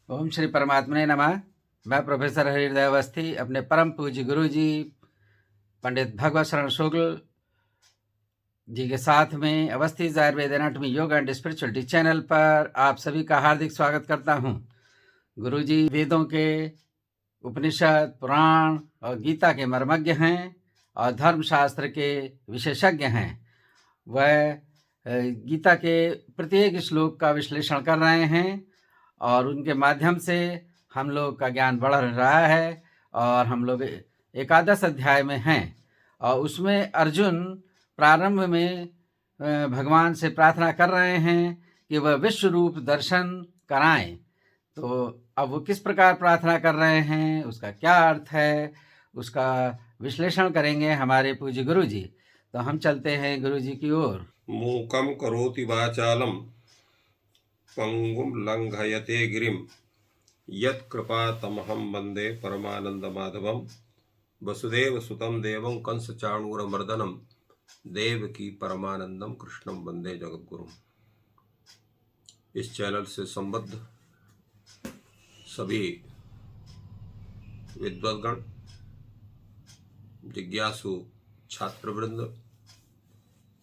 ओम श्री परमात्मने नमः। मैं प्रोफेसर हरिहृदय अवस्थी अपने परम पूज्य गुरु जी पंडित भगवत शरण शुक्ल जी के साथ में अवस्थी आयुर्वेद एनाटॉमी योग एंड स्पिरिचुअलिटी चैनल पर आप सभी का हार्दिक स्वागत करता हूं। गुरु जी वेदों के, उपनिषद, पुराण और गीता के मर्मज्ञ हैं और धर्मशास्त्र के विशेषज्ञ हैं। वह गीता के प्रत्येक श्लोक का विश्लेषण कर रहे हैं और उनके माध्यम से हम लोग का ज्ञान बढ़ रहा है और हम लोग एकादश अध्याय में हैं और उसमें अर्जुन प्रारंभ में भगवान से प्रार्थना कर रहे हैं कि वह विश्व रूप दर्शन कराएं। तो अब वो किस प्रकार प्रार्थना कर रहे हैं, उसका क्या अर्थ है, उसका विश्लेषण करेंगे हमारे पूज्य गुरु जी। तो हम चलते हैं गुरु जी की ओर। मूकं करोति वाचालं पंगुं लंघयते गिरिं यत्कृपातमहं वन्दे परमानन्दमाधवं वसुदेवसुतं देवं कंसचाणूरमर्दनं देवकी परमानंदम कृष्णं वन्दे जगद्गुरुम्। इस चैनल से संबद्ध सभी विद्वद्गण, जिज्ञासु छात्रवृंद,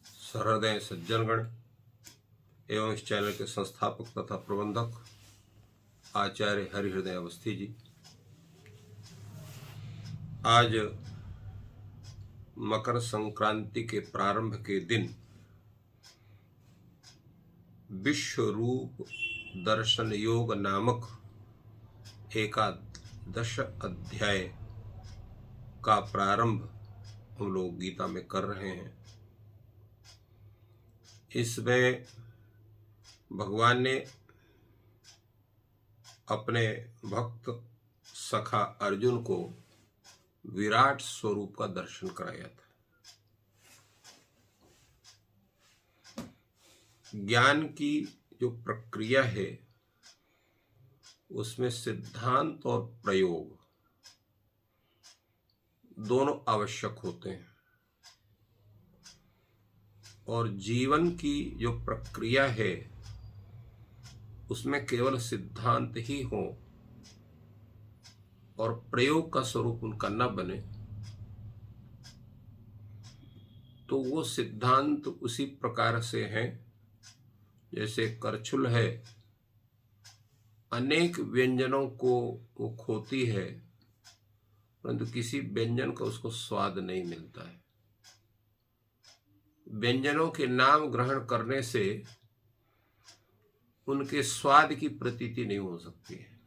सहृदय सज्जनगण एवं इस चैनल के संस्थापक तथा प्रबंधक आचार्य हरिहृदय अवस्थी जी, आज मकर संक्रांति के प्रारंभ के दिन विश्व रूप दर्शन योग नामक एकादश अध्याय का प्रारंभ हम लोग गीता में कर रहे हैं। इसमें भगवान ने अपने भक्त सखा अर्जुन को विराट स्वरूप का दर्शन कराया था। ज्ञान की जो प्रक्रिया है उसमें सिद्धांत और प्रयोग दोनों आवश्यक होते हैं और जीवन की जो प्रक्रिया है उसमें केवल सिद्धांत ही हो और प्रयोग का स्वरूप उनका न बने तो वो सिद्धांत उसी प्रकार से हैं जैसे करछुल है, अनेक व्यंजनों को वो खोती है परंतु किसी व्यंजन का उसको स्वाद नहीं मिलता है। व्यंजनों के नाम ग्रहण करने से उनके स्वाद की प्रतीति नहीं हो सकती है।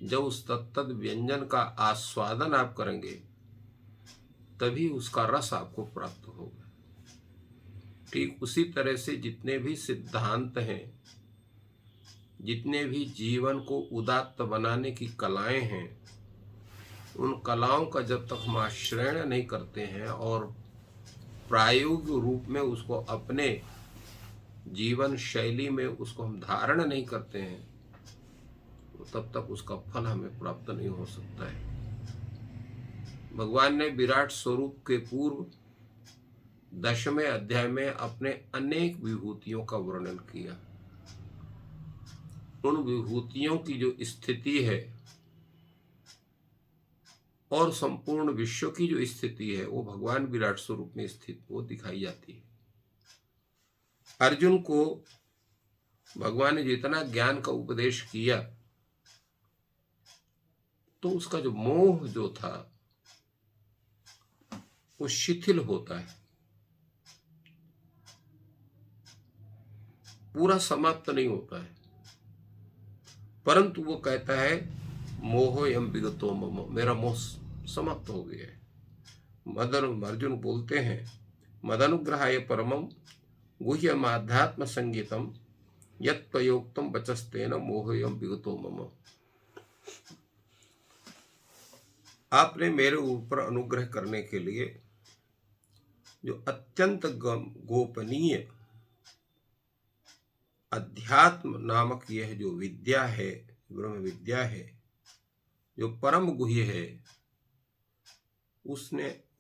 जब उस तत्त व्यंजन का आस्वादन आप करेंगे तभी उसका रस आपको प्राप्त होगा। ठीक उसी तरह से जितने भी सिद्धांत हैं, जितने भी जीवन को उदात्त बनाने की कलाएं हैं, उन कलाओं का जब तक हम आश्रय नहीं करते हैं और प्रायोगिक रूप में उसको अपने जीवन शैली में उसको हम धारण नहीं करते हैं तो तब तक उसका फल हमें प्राप्त नहीं हो सकता है। भगवान ने विराट स्वरूप के पूर्व 10वें अध्याय में अपने अनेक विभूतियों का वर्णन किया। उन विभूतियों की जो स्थिति है और संपूर्ण विश्व की जो स्थिति है वो भगवान विराट स्वरूप में स्थित वो दिखाई जाती है। अर्जुन को भगवान ने जितना ज्ञान का उपदेश किया तो उसका जो मोह जो था वो शिथिल होता है, पूरा समाप्त नहीं होता है, परंतु वो कहता है मोहोयम विगतो मम, मेरा मोह समाप्त हो गया है। मदन अर्जुन बोलते हैं मदनुग्रहाय परमम गुह्यम आध्यात्म संगीतम यत्प्रयोक्तम वचस्तेन मोहोयम विगतो मम। आपने मेरे ऊपर अनुग्रह करने के लिए जो अत्यंत गोपनीय अध्यात्म नामक यह जो विद्या है, ब्रह्म विद्या है, जो परम गुह्य है,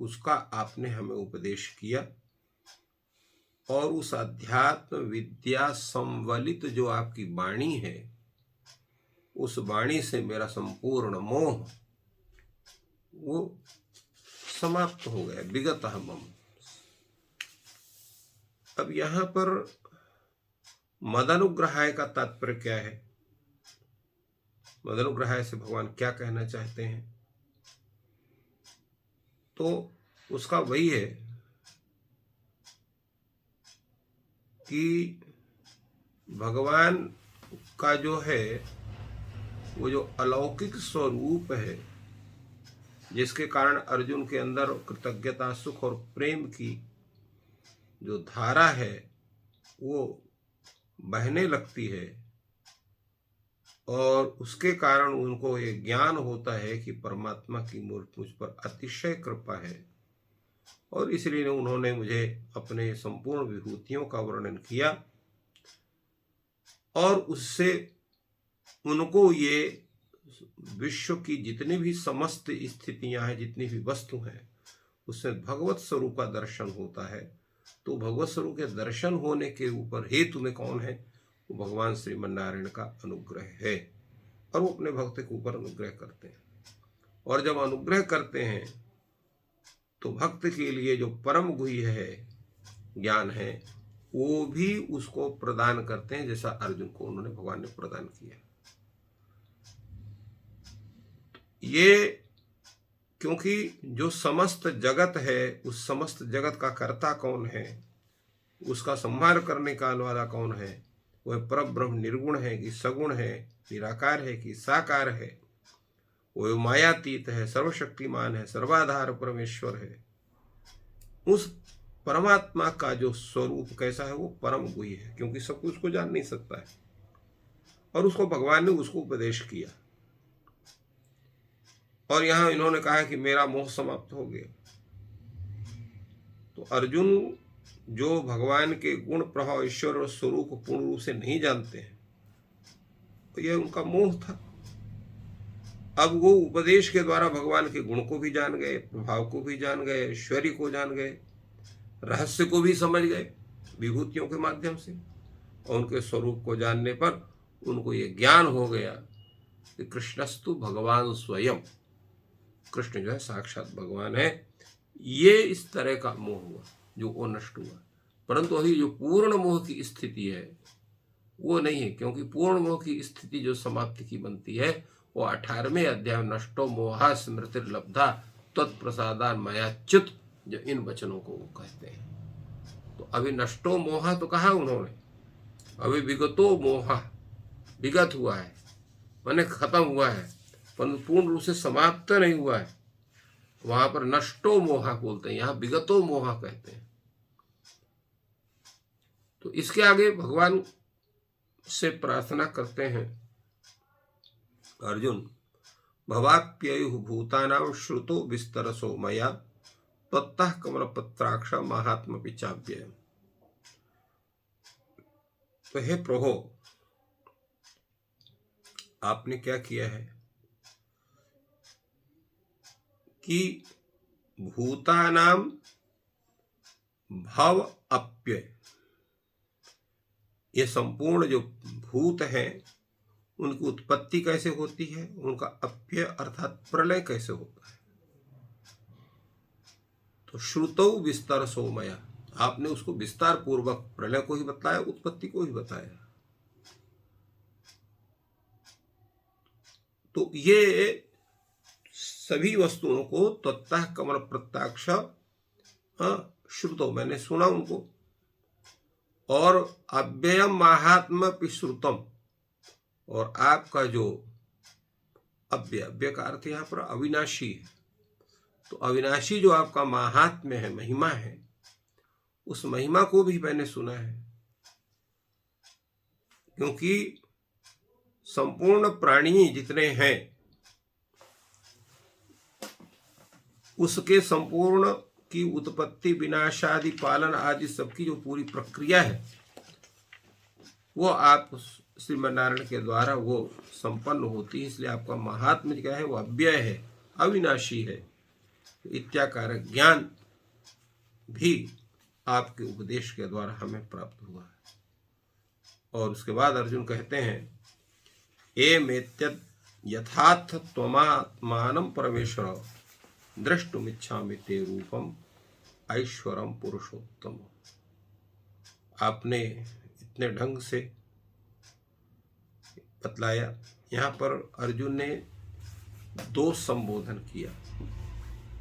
उसका आपने हमें उपदेश किया और उस अध्यात्म विद्या संवलित जो आपकी वाणी है उस वाणी से मेरा संपूर्ण मोह वो समाप्त हो गया, विगतः मम। अब यहां पर मदनुग्रहाय का तात्पर्य क्या है? मदनुग्रहाय से भगवान क्या कहना चाहते हैं? तो उसका वही है कि भगवान का जो है वो जो अलौकिक स्वरूप है, जिसके कारण अर्जुन के अंदर कृतज्ञता, सुख और प्रेम की जो धारा है वो बहने लगती है, और उसके कारण उनको ये ज्ञान होता है कि परमात्मा की मुझ पर अतिशय कृपा है, और इसलिए उन्होंने मुझे अपने संपूर्ण विभूतियों का वर्णन किया, और उससे उनको ये विश्व की जितनी भी समस्त स्थितियां हैं, जितनी भी वस्तु हैं, उसमें भगवत स्वरूप का दर्शन होता है। तो भगवत स्वरूप के दर्शन होने के ऊपर हेतु में कौन है? वो भगवान श्रीमन नारायण का अनुग्रह है, और वो अपने भक्त के ऊपर अनुग्रह करते हैं। और जब अनुग्रह करते हैं तो भक्त के लिए जो परम गुह्य है, ज्ञान है, वो भी उसको प्रदान करते हैं, जैसा अर्जुन को उन्होंने भगवान ने प्रदान किया। ये क्योंकि जो समस्त जगत है, उस समस्त जगत का कर्ता कौन है, उसका संहार करने का वाला कौन है? वह परब्रह्म निर्गुण है कि सगुण है, निराकार है कि साकार है, वो मायातीत है, सर्वशक्तिमान है, सर्वाधार परमेश्वर है। उस परमात्मा का जो स्वरूप कैसा है, वो परम गुह्य है, क्योंकि सब कुछ उसको जान नहीं सकता है, और उसको भगवान ने उसको उपदेश किया। और यहां इन्होंने कहा कि मेरा मोह समाप्त हो गया। तो अर्जुन जो भगवान के गुण, प्रभाव, ईश्वर और स्वरूप को पूर्ण रूप से नहीं जानते हैं, तो यह उनका मोह था। अब वो उपदेश के द्वारा भगवान के गुण को भी जान गए, प्रभाव को भी जान गए, ऐश्वर्य को जान गए, रहस्य को भी समझ गए विभूतियों के माध्यम से, और उनके स्वरूप को जानने पर उनको ये ज्ञान हो गया कि कृष्णस्तु भगवान स्वयं, कृष्ण जो है साक्षात भगवान है। ये इस तरह का मोह हुआ जो वो नष्ट हुआ। परंतु अभी जो पूर्ण मोह की स्थिति है वो नहीं है, क्योंकि पूर्ण मोह की स्थिति जो समाप्ति की बनती है वो 18वें अध्याय नष्टो मोहा स्मृतिर्लब्धा तत्प्रसादान मायाच्युत, जो इन वचनों को वो कहते हैं। तो अभी नष्टो मोहा तो कहा उन्होंने, अभी विगतो मोहा, विगत हुआ है माने खत्म हुआ है, परंतु पूर्ण रूप से समाप्त नहीं हुआ है। वहां पर नष्टो मोहा बोलते हैं, यहां विगतो मोहा कहते हैं। तो इसके आगे भगवान से प्रार्थना करते हैं अर्जुन, भवाप्ययु भूतानां श्रुतो विस्तरसो मया तत्तः कमलपत्राक्ष महात्म पिचाव्यय। तो हे प्रभु, आपने क्या किया है कि भूतानां भव अप्यय, ये संपूर्ण जो भूत हैं उनकी उत्पत्ति कैसे होती है, उनका अप्यय अर्थात प्रलय कैसे होता है। तो श्रुतौ विस्तार सोमया, आपने उसको विस्तार पूर्वक प्रलय को ही बताया, उत्पत्ति को ही बताया। तो ये सभी वस्तुओं को तत्तः कमल प्रत्याक्ष श्रुतो, मैंने सुना उनको, और अव्ययम महात्म पिश्रुतम, और आपका जो अव्यय, अव्यय का अर्थ यहाँ पर अविनाशी है, तो अविनाशी जो आपका महात्म्य है, महिमा है, उस महिमा को भी मैंने सुना है। क्योंकि संपूर्ण प्राणी जितने हैं उसके संपूर्ण की उत्पत्ति, विनाश आदि, पालन आदि सबकी जो पूरी प्रक्रिया है वो आप श्रीमन नारायण के द्वारा वो संपन्न होती है। इसलिए आपका महात्म्य क्या है, वो अव्यय है, अविनाशी है। इत्याकार ज्ञान भी आपके उपदेश के द्वारा हमें प्राप्त हुआ है। और उसके बाद अर्जुन कहते हैं, एमेत्यद् यथार्थत्वमात्मानं परमेश्वर द्रष्टुमिच्छामि ते रूपम ऐश्वरम पुरुषोत्तम। आपने इतने ढंग से बतलाया। यहाँ पर अर्जुन ने दो संबोधन किया,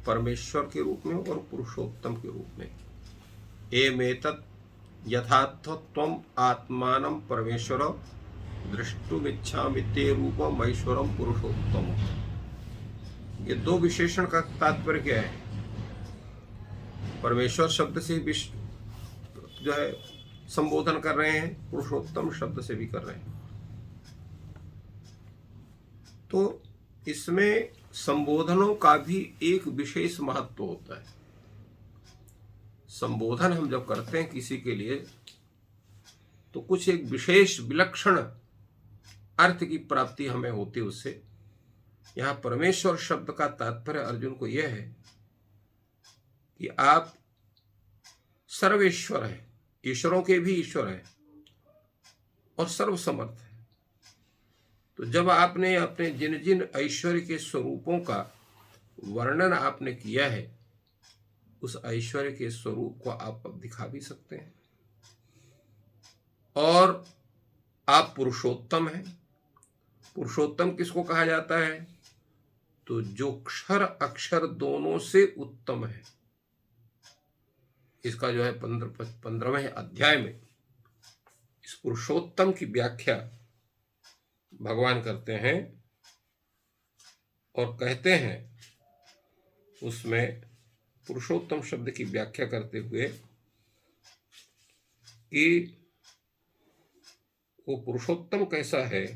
परमेश्वर के रूप में और पुरुषोत्तम के रूप में। एमेतत् यथार्थत्वम आत्मानं परमेश्वर द्रष्टुमिच्छामि ते रूपम ऐश्वरम पुरुषोत्तम। ये दो विशेषण का तात्पर्य क्या है? परमेश्वर शब्द से जो है संबोधन कर रहे हैं, पुरुषोत्तम शब्द से भी कर रहे हैं। तो इसमें संबोधनों का भी एक विशेष महत्व होता है। संबोधन हम जब करते हैं किसी के लिए तो कुछ एक विशेष विलक्षण अर्थ की प्राप्ति हमें होती है उससे। यहाँ परमेश्वर शब्द का तात्पर्य अर्जुन को यह है कि आप सर्वेश्वर हैं, ईश्वरों के भी ईश्वर हैं और सर्वसमर्थ हैं। तो जब आपने अपने जिन जिन ऐश्वर्य के स्वरूपों का वर्णन आपने किया है, उस ऐश्वर्य के स्वरूप को आप अब दिखा भी सकते हैं। और आप पुरुषोत्तम हैं। पुरुषोत्तम किसको कहा जाता है? तो जो क्षर अक्षर दोनों से उत्तम है। इसका जो है 15वें अध्याय में इस पुरुषोत्तम की व्याख्या भगवान करते हैं और कहते हैं, उसमें पुरुषोत्तम शब्द की व्याख्या करते हुए कि वो पुरुषोत्तम कैसा है,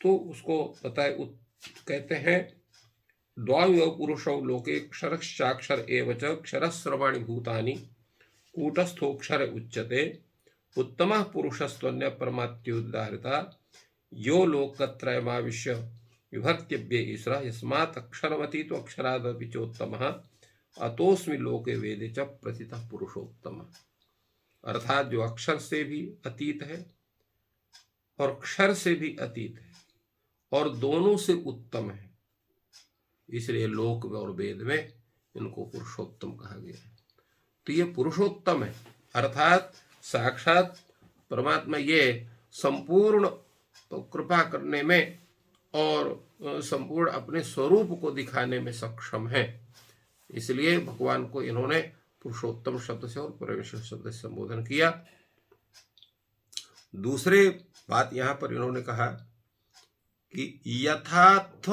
तो उसको बताए। कहते हैं द्वायो पुरुषौ लोके क्षरश्चाक्षर एव च क्षरः सर्वाणि भूतानि कूटस्थोक्षर उच्यते उत्तमः पुरुषस्त्वन्य परमात्योदाहृता यो लोकत्रयमाविश्य विभक्त्यव्ये ईश्वरः यस्मात् अक्षरमतीतो अक्षरादपि चोत्तमः अतोऽस्मि लोके वेदे च प्रथितः पुरुषोत्तमः। अर्थात जो अक्षर से भी अतीत है और क्षर से भी अतीत है और दोनों से उत्तम है, इसलिए लोक और वेद में इनको पुरुषोत्तम कहा गया है। तो ये पुरुषोत्तम है, अर्थात साक्षात परमात्मा ये संपूर्ण कृपा करने में और संपूर्ण अपने स्वरूप को दिखाने में सक्षम है। इसलिए भगवान को इन्होंने पुरुषोत्तम शब्द से और परमेश्वर शब्द से संबोधन किया। दूसरे बात यहां पर इन्होंने कहा कि यथार्थ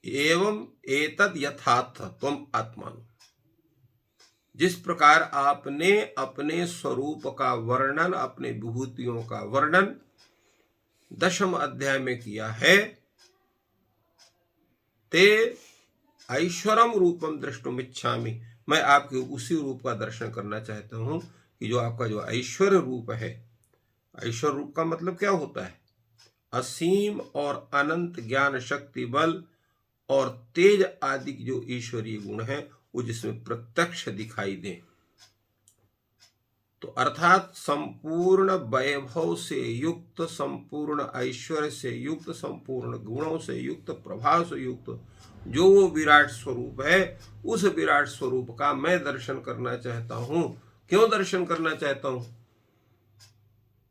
एवं एतद यथार्थ त्वम आत्मान। जिस प्रकार आपने अपने स्वरूप का वर्णन, अपने विभूतियों का वर्णन 10वें अध्याय में किया है, ते ऐश्वरम रूपम द्रष्टुमिच्छामि। मैं आपके उसी रूप का दर्शन करना चाहता हूं कि जो आपका जो ऐश्वर्य रूप है। ऐश्वर्य रूप का मतलब क्या होता है? असीम और अनंत ज्ञान, शक्ति, बल और तेज आदि जो ईश्वरीय गुण हैं वो जिसमें प्रत्यक्ष दिखाई दे। तो अर्थात संपूर्ण वैभव से युक्त, संपूर्ण ऐश्वर्य से युक्त, संपूर्ण गुणों से युक्त, प्रभाव से युक्त जो वो विराट स्वरूप है, उस विराट स्वरूप का मैं दर्शन करना चाहता हूं। क्यों दर्शन करना चाहता हूं?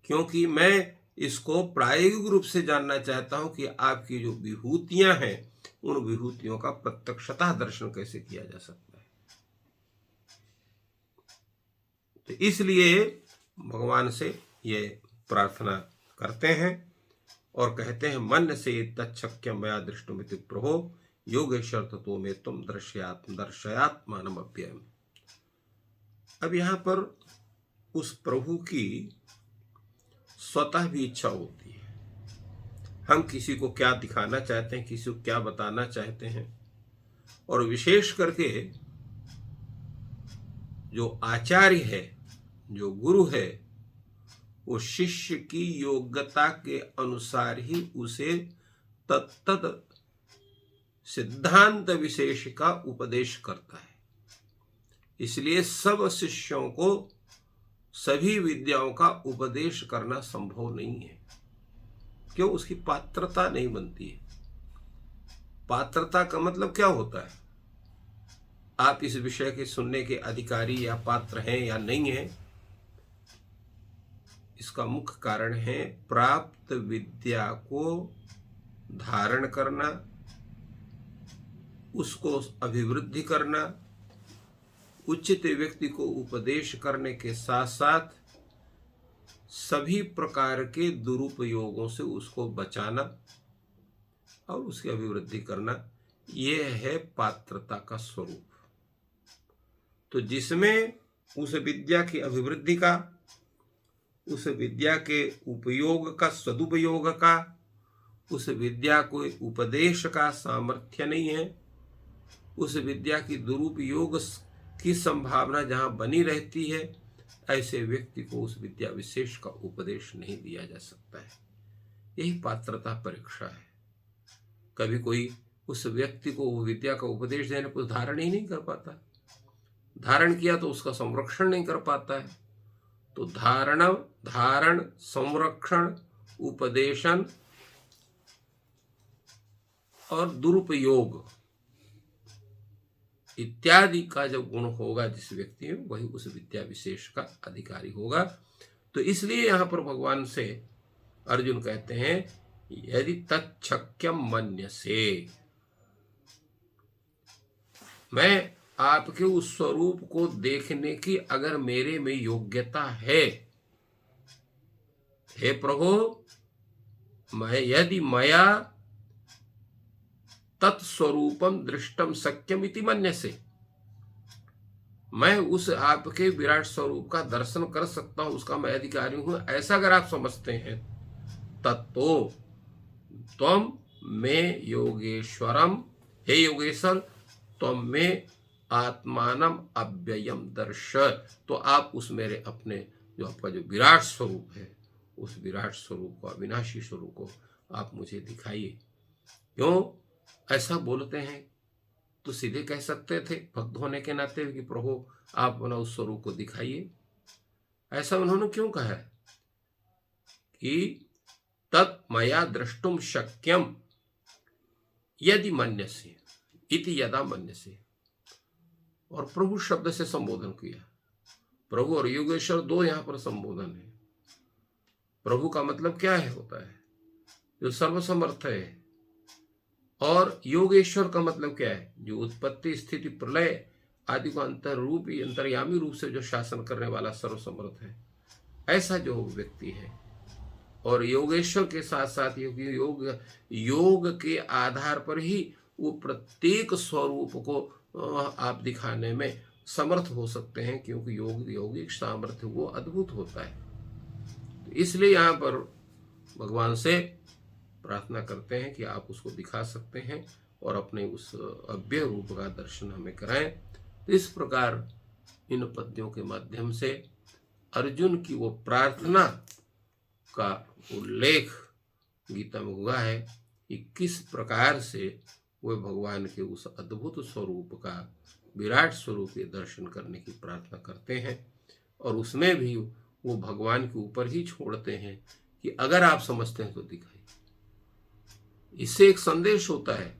क्योंकि मैं इसको प्रायोगिक रूप से जानना चाहता हूं कि आपकी जो विभूतियां हैं उन विभूतियों का प्रत्यक्षतः दर्शन कैसे किया जा सकता है। तो इसलिए भगवान से ये प्रार्थना करते हैं और कहते हैं मन से तच्छक्य मया दृष्टुमिति प्रभो योगेश्वर ततो में तुम दर्शयात्मानम अव्ययम्। अब यहाँ पर उस प्रभु की स्वतः भी इच्छा होती है। हम किसी को क्या दिखाना चाहते हैं, किसी को क्या बताना चाहते हैं, और विशेष करके जो आचार्य है, जो गुरु है, वो शिष्य की योग्यता के अनुसार ही उसे तत्त सिद्धांत विशेष का उपदेश करता है। इसलिए सब शिष्यों को सभी विद्याओं का उपदेश करना संभव नहीं है। क्यों? उसकी पात्रता नहीं बनती है। पात्रता का मतलब क्या होता है? आप इस विषय के सुनने के अधिकारी या पात्र हैं या नहीं हैं, इसका मुख्य कारण है प्राप्त विद्या को धारण करना, उसको अभिवृद्धि करना, उचित व्यक्ति को उपदेश करने के साथ साथ सभी प्रकार के दुरुपयोगों से उसको बचाना और उसकी अभिवृद्धि करना, यह है पात्रता का स्वरूप। तो जिसमें उस विद्या की अभिवृद्धि का, उस विद्या के उपयोग का, सदुपयोग का, उस विद्या को उपदेश का सामर्थ्य नहीं है, उस विद्या की दुरुपयोग की संभावना जहाँ बनी रहती है, ऐसे व्यक्ति को उस विद्या विशेष का उपदेश नहीं दिया जा सकता है। यही पात्रता परीक्षा है। कभी कोई उस व्यक्ति को वो विद्या का उपदेश देने पर धारण ही नहीं कर पाता, धारण किया तो उसका संरक्षण नहीं कर पाता है। तो धारण, संरक्षण, उपदेशन और दुरुपयोग इत्यादि का जब गुण होगा जिस व्यक्ति में, वही उस विद्या विशेष का अधिकारी होगा। तो इसलिए यहाँ पर भगवान से अर्जुन कहते हैं, यदि तच्छक्यम मन्यसे, मैं आपके उस स्वरूप को देखने की अगर मेरे में योग्यता है, हे प्रभु, मैं यदि मया तत्स्वरूपम दृष्टम सक्यम इति मन्यसे, मैं उस आपके विराट स्वरूप का दर्शन कर सकता हूं, उसका मैं अधिकारी हूं, ऐसा अगर आप समझते हैं, तत्तो त्वम में योगेश्वरम, हे योगेश्वर, त्वम में आत्मानम अव्ययम दर्श, तो आप उस मेरे अपने जो आपका जो विराट स्वरूप है, उस विराट स्वरूप को, अविनाशी स्वरूप को आप मुझे दिखाइए। क्यों ऐसा बोलते हैं? तो सीधे कह सकते थे भक्त होने के नाते कि प्रभु आप अपना उस स्वरूप को दिखाइए। ऐसा उन्होंने क्यों कहा है कि तत् मया द्रष्टुम शक्यम यदि मन्यसे इति यदा मन्यसे, और प्रभु शब्द से संबोधन किया। प्रभु और योगेश्वर दो यहाँ पर संबोधन है। प्रभु का मतलब क्या है? होता है जो सर्वसमर्थ है, और योगेश्वर का मतलब क्या है? जो उत्पत्ति, स्थिति, प्रलय आदि को अंतर्यामी रूप से जो शासन करने वाला सर्वसमर्थ है, ऐसा जो व्यक्ति है। और योगेश्वर के साथ साथ योग के आधार पर ही वो प्रत्येक स्वरूप को आप दिखाने में समर्थ हो सकते हैं, क्योंकि यौगिक सामर्थ्य वो अद्भुत होता है। तो इसलिए यहाँ पर भगवान से प्रार्थना करते हैं कि आप उसको दिखा सकते हैं और अपने उस अव्यय रूप का दर्शन हमें कराएं। तो इस प्रकार इन पद्यों के माध्यम से अर्जुन की वो प्रार्थना का उल्लेख गीता में हुआ है कि किस प्रकार से वे भगवान के उस अद्भुत स्वरूप का, विराट स्वरूप के दर्शन करने की प्रार्थना करते हैं, और उसमें भी वो भगवान के ऊपर ही छोड़ते हैं कि अगर आप समझते हैं तो दिखाइए। इससे एक संदेश होता है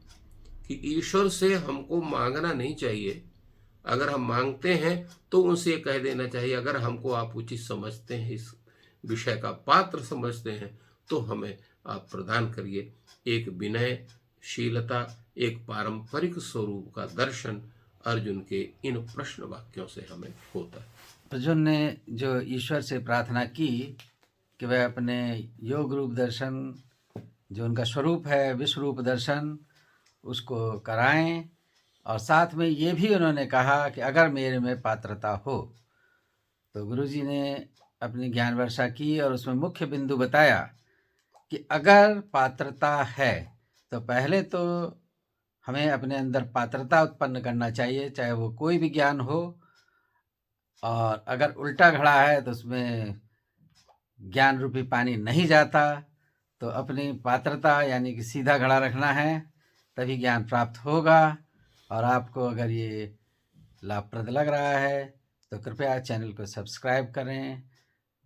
कि ईश्वर से हमको मांगना नहीं चाहिए। अगर हम मांगते हैं तो उनसे कह देना चाहिए, अगर हमको आप उचित समझते हैं, इस विषय का पात्र समझते हैं, तो हमें आप प्रदान करिए। एक विनयशीलता, एक पारंपरिक स्वरूप का दर्शन अर्जुन के इन प्रश्न वाक्यों से हमें होता है। अर्जुन ने जो ईश्वर से प्रार्थना की कि वह अपने योग रूप दर्शन, जो उनका स्वरूप है, विश्व रूप दर्शन, उसको कराएं, और साथ में ये भी उन्होंने कहा कि अगर मेरे में पात्रता हो। तो गुरुजी ने अपनी ज्ञान वर्षा की और उसमें मुख्य बिंदु बताया कि अगर पात्रता है तो पहले तो हमें अपने अंदर पात्रता उत्पन्न करना चाहिए, चाहे वो कोई भी ज्ञान हो। और अगर उल्टा घड़ा है तो उसमें ज्ञान रूपी पानी नहीं जाता, तो अपनी पात्रता यानी कि सीधा घड़ा रखना है, तभी ज्ञान प्राप्त होगा। और आपको अगर ये लाभप्रद लग रहा है तो कृपया चैनल को सब्सक्राइब करें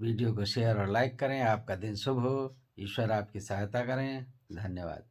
वीडियो को शेयर और लाइक करें। आपका दिन शुभ हो। ईश्वर आपकी सहायता करें। धन्यवाद।